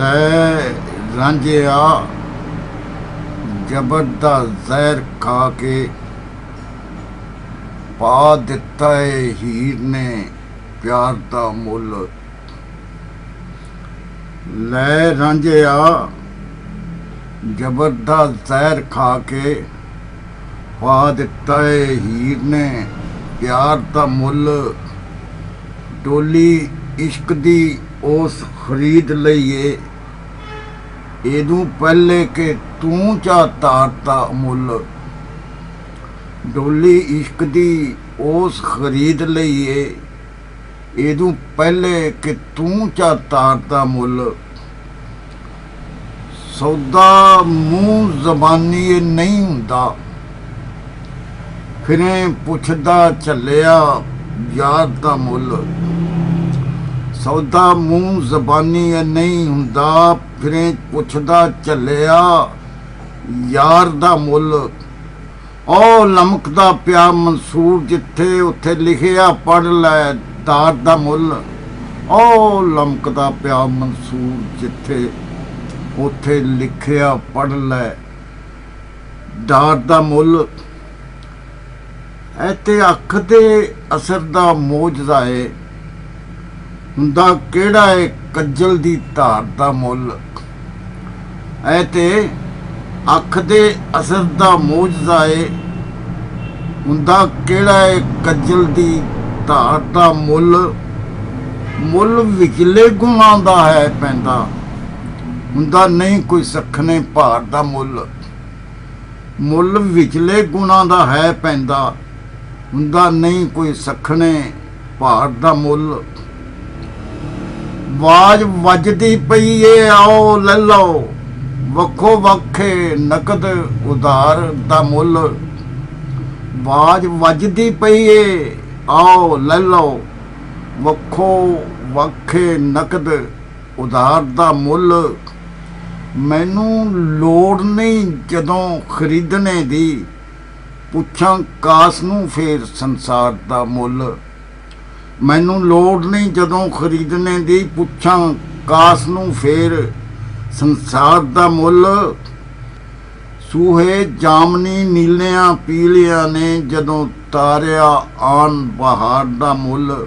ਲੈ ਰਾਂਝਿਆ ਜ਼ਬਰ ਦਾ ਜ਼ਹਿਰ ਖਾ ਕੇ ਪਾ ਦਿੱਤਾ ਏ ਹੀਰ ਨੇ ਪਿਆਰ ਦਾ ਮੁੱਲ। ਲੈ ਰਾਂਝਿਆ ਜ਼ਬਰ ਦਾ ਜ਼ਹਿਰ ਖਾ ਕੇ ਪਾ ਦਿੱਤਾ ਏ ਹੀਰ ਨੇ ਪਿਆਰ ਦਾ ਮੁੱਲ। ਡੋਲੀ ਇਸ਼ਕ ਦੀ ਉਸ ਖਰੀਦ ਲਈਏ ਇਹਦੂ ਪਹਿਲੇ ਕਿ ਤੂੰ ਚਾ ਤਾਰਤਾ ਮੁੱਲ। ਡੋਲੀ ਇਸ਼ਕ ਦੀ ਉਸ ਖਰੀਦ ਲਈਏ ਇਹਦੂ ਪਹਿਲੇ ਕਿ ਤੂੰ ਚਾ ਤਾਰਤਾ ਮੁੱਲ। ਸੌਦਾ ਮੂੰਹ ਜ਼ਬਾਨੀ ਨਹੀਂ ਹੁੰਦਾ ਫਿਰੇ ਪੁੱਛਦਾ ਚੱਲਿਆ ਯਾਰ ਦਾ ਮੁੱਲ। ਸੌਦਾ ਮੂੰਹ ਜ਼ਬਾਨੀ ਨਹੀਂ ਹੁੰਦਾ ਫਿਰੇ ਪੁੱਛਦਾ ਚੱਲਿਆ ਯਾਰ ਦਾ ਮੁੱਲ। ਉਹ ਲਮਕਦਾ ਪਿਆ ਮਨਸੂਰ ਜਿੱਥੇ ਉੱਥੇ ਲਿਖਿਆ ਪੜ੍ਹ ਲੈ ਦਾਰ ਦਾ ਮੁੱਲ। ਉਹ ਲਮਕਦਾ ਪਿਆ ਮਨਸੂਰ ਜਿੱਥੇ ਉੱਥੇ ਲਿਖਿਆ ਪੜ੍ਹ ਲੈ ਦਾਰ ਦਾ ਮੁੱਲ। ਇੱਥੇ ਅੱਖ ਦੇ ਅਸਰ ਦਾ ਮੋਜਜ਼ਾ ਏ ਹੁੰਦਾ ਕਿਹੜਾ ਏ ਕੱਜਲ ਦੀ ਧਾਰ ਦਾ ਮੁੱਲ। ਐ ਤੇ ਅੱਖ ਦੇ ਅਸਰ ਦਾ ਮੋਜਜ਼ਾ ਏ ਹੁੰਦਾ ਕਿਹੜਾ ਏ ਕੱਜਲ ਦੀ ਧਾਰ ਦਾ ਮੁੱਲ। ਮੁੱਲ ਵਿਚਲੇ ਗੁਣਾਂ ਦਾ ਹੈ ਪੈਂਦਾ ਹੁੰਦਾ ਨਹੀਂ ਕੋਈ ਸਖਣੇ ਭਾਰ ਦਾ ਮੁੱਲ। ਮੁੱਲ ਵਿਚਲੇ ਗੁਣਾਂ ਦਾ ਹੈ ਪੈਂਦਾ ਹੁੰਦਾ ਨਹੀਂ ਕੋਈ ਸਖਣੇ ਭਾਰ ਦਾ ਮੁੱਲ। ਆਵਾਜ਼ ਵੱਜਦੀ ਪਈ ਏ ਆਓ ਲੈ ਲਓ ਵੱਖੋ ਵੱਖੇ ਨਕਦ ਉਧਾਰ ਦਾ ਮੁੱਲ। ਆਵਾਜ਼ ਵੱਜਦੀ ਪਈ ਏ ਆਓ ਲੈ ਲਓ ਵੱਖੋ ਵੱਖੇ ਨਕਦ ਉਧਾਰ ਦਾ ਮੁੱਲ। ਮੈਨੂੰ ਲੋੜ ਨਹੀਂ ਜਦੋਂ ਖਰੀਦਣੇ ਦੀ ਪੁੱਛਾਂ ਕਾਸ ਨੂੰ ਫੇਰ ਸੰਸਾਰ ਦਾ ਮੁੱਲ। ਮੈਨੂੰ ਲੋੜ ਨਹੀਂ ਜਦੋਂ ਖਰੀਦਣੇ ਦੀ ਪੁੱਛਾਂ ਕਾਸ ਨੂੰ ਫੇਰ ਸੰਸਾਰ ਦਾ ਮੁੱਲ। ਸੂਹੇ ਜਾਮਨੀ ਨੀਲਿਆਂ ਪੀਲਿਆਂ ਨੇ ਜਦੋਂ ਤਾਰਿਆ ਆਨ ਬਹਾਰ ਦਾ ਮੁੱਲ।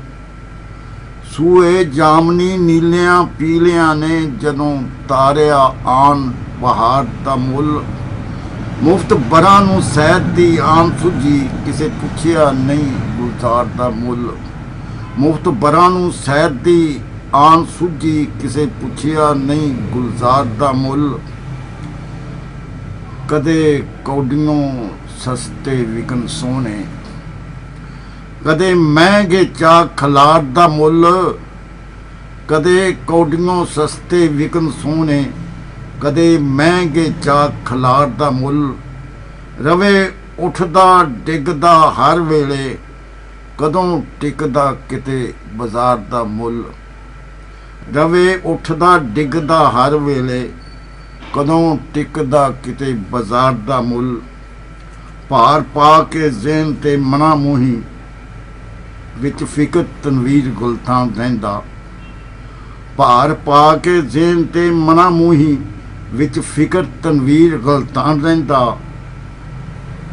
ਸੂਹੇ ਜਾਮਨੀ ਨੀਲਿਆਂ ਪੀਲਿਆਂ ਨੇ ਜਦੋਂ ਤਾਰਿਆ ਆਨ ਬਹਾਰ ਦਾ ਮੁੱਲ। ਮੁਫਤ ਬਰਾਂ ਨੂੰ ਸੈਦ ਦੀ ਆਮ ਸੁਝੀ ਕਿਸੇ ਪੁੱਛਿਆ ਨਹੀਂ ਗੁਲਜ਼ਾਰ ਦਾ ਮੁੱਲ। ਮੁਫਤ ਬਰਾਂ ਨੂੰ ਸੈਦ ਦੀ ਆਨ ਸੁਝੀ ਕਿਸੇ ਪੁੱਛਿਆ ਨਹੀਂ ਗੁਲਜ਼ਾਰ ਦਾ ਮੁੱਲ। ਕਦੇ ਕੌਡੀਆਂ ਸਸਤੇ ਵਿਕਨ ਸੋਹਣੇ ਕਦੇ ਮਹਿੰਗੇ ਚਾਹ ਖਲਾਰ ਦਾ ਮੁੱਲ। ਕਦੇ ਕੌਡੀਆਂ ਸਸਤੇ ਵਿਕਨ ਸੋਹਣੇ ਕਦੇ ਮਹਿੰਗੇ ਚਾਹ ਖਲਾਰ ਦਾ ਮੁੱਲ। ਰਵੇ ਉੱਠਦਾ ਡਿੱਗਦਾ ਹਰ ਵੇਲੇ ਕਦੋਂ ਟਿਕਦਾ ਕਿਤੇ ਬਾਜ਼ਾਰ ਦਾ ਮੁੱਲ। ਰਵੇ ਉੱਠਦਾ ਡਿੱਗਦਾ ਹਰ ਵੇਲੇ ਕਦੋਂ ਟਿਕਦਾ ਕਿਤੇ ਬਾਜ਼ਾਰ ਦਾ ਮੁੱਲ। ਭਾਰ ਪਾ ਕੇ ਜ਼ਹਿਨ ਤੇ ਮਨਾ ਮੂੰਹੀ ਵਿੱਚ ਫਿਕਰ ਤਨਵੀਰ ਗੁਲਤਾਨ ਰਹਿੰਦਾ। ਭਾਰ ਪਾ ਕੇ ਜ਼ਹਿਨ ਤੇ ਮਨਾ ਮੂੰਹੀ ਵਿੱਚ ਫਿਕਰ ਤਨਵੀਰ ਗੁਲਤਾਨ ਰਹਿੰਦਾ।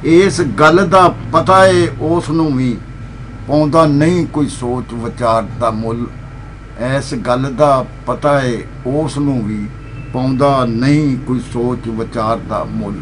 ਇਸ ਗੱਲ ਦਾ ਪਤਾ ਏ ਉਸ ਨੂੰ ਵੀ ਪਾਉਂਦਾ ਨਹੀਂ ਕੋਈ ਸੋਚ ਵਿਚਾਰ ਦਾ ਮੁੱਲ। ਇਸ ਗੱਲ ਦਾ ਪਤਾ ਏ ਉਸ ਨੂੰ ਵੀ ਪਾਉਂਦਾ ਨਹੀਂ ਕੋਈ ਸੋਚ ਵਿਚਾਰ ਦਾ ਮੁੱਲ।